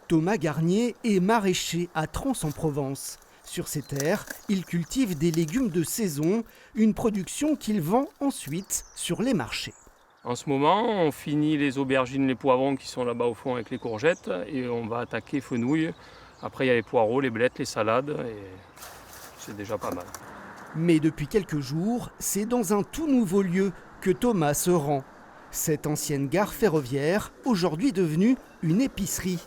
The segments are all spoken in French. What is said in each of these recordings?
Thomas Garnier est maraîcher à Trans-en-Provence. Sur ses terres, il cultive des légumes de saison, une production qu'il vend ensuite sur les marchés. En ce moment, on finit les aubergines, les poivrons qui sont là-bas au fond avec les courgettes et on va attaquer fenouil. Après, il y a les poireaux, les blettes, les salades et c'est déjà pas mal. Mais depuis quelques jours, c'est dans un tout nouveau lieu que Thomas se rend. Cette ancienne gare ferroviaire, aujourd'hui devenue une épicerie.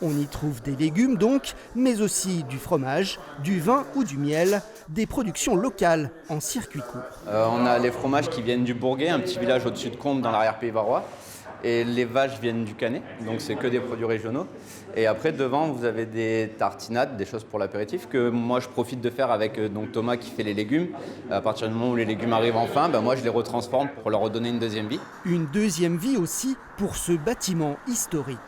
On y trouve des légumes donc, mais aussi du fromage, du vin ou du miel, des productions locales en circuit court. On a les fromages qui viennent du Bourguet, un petit village au-dessus de Combe dans l'arrière-pays varois. Et les vaches viennent du Canet, donc c'est que des produits régionaux. Et après, devant, vous avez des tartinades, des choses pour l'apéritif, que moi je profite de faire avec donc Thomas qui fait les légumes. À partir du moment où les légumes arrivent enfin, moi je les retransforme pour leur redonner une deuxième vie. Une deuxième vie aussi pour ce bâtiment historique.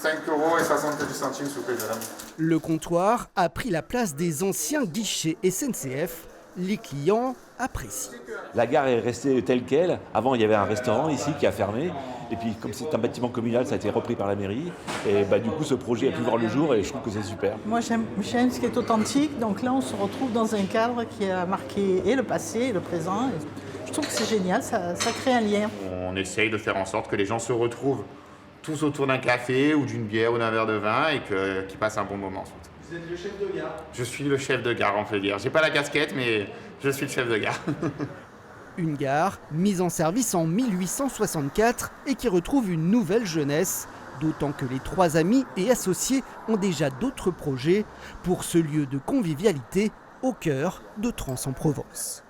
5,70 €, s'il vous plaît, madame. Le comptoir a pris la place des anciens guichets SNCF. Les clients apprécient. La gare est restée telle qu'elle. Avant, il y avait un restaurant ici qui a fermé. Et puis, comme c'est un bâtiment communal, ça a été repris par la mairie. Et du coup, ce projet a pu voir le jour et je trouve que c'est super. Moi, j'aime ce qui est authentique. Donc là, on se retrouve dans un cadre qui a marqué et le passé et le présent. Et je trouve que c'est génial, ça crée un lien. On essaye de faire en sorte que les gens se retrouvent tous autour d'un café ou d'une bière ou d'un verre de vin et qu'ils passent un bon moment. Vous êtes le chef de gare? Je suis le chef de gare, on peut dire. J'ai pas la casquette, mais je suis le chef de gare. Une gare mise en service en 1864 et qui retrouve une nouvelle jeunesse, d'autant que les trois amis et associés ont déjà d'autres projets pour ce lieu de convivialité au cœur de Trans-en-Provence.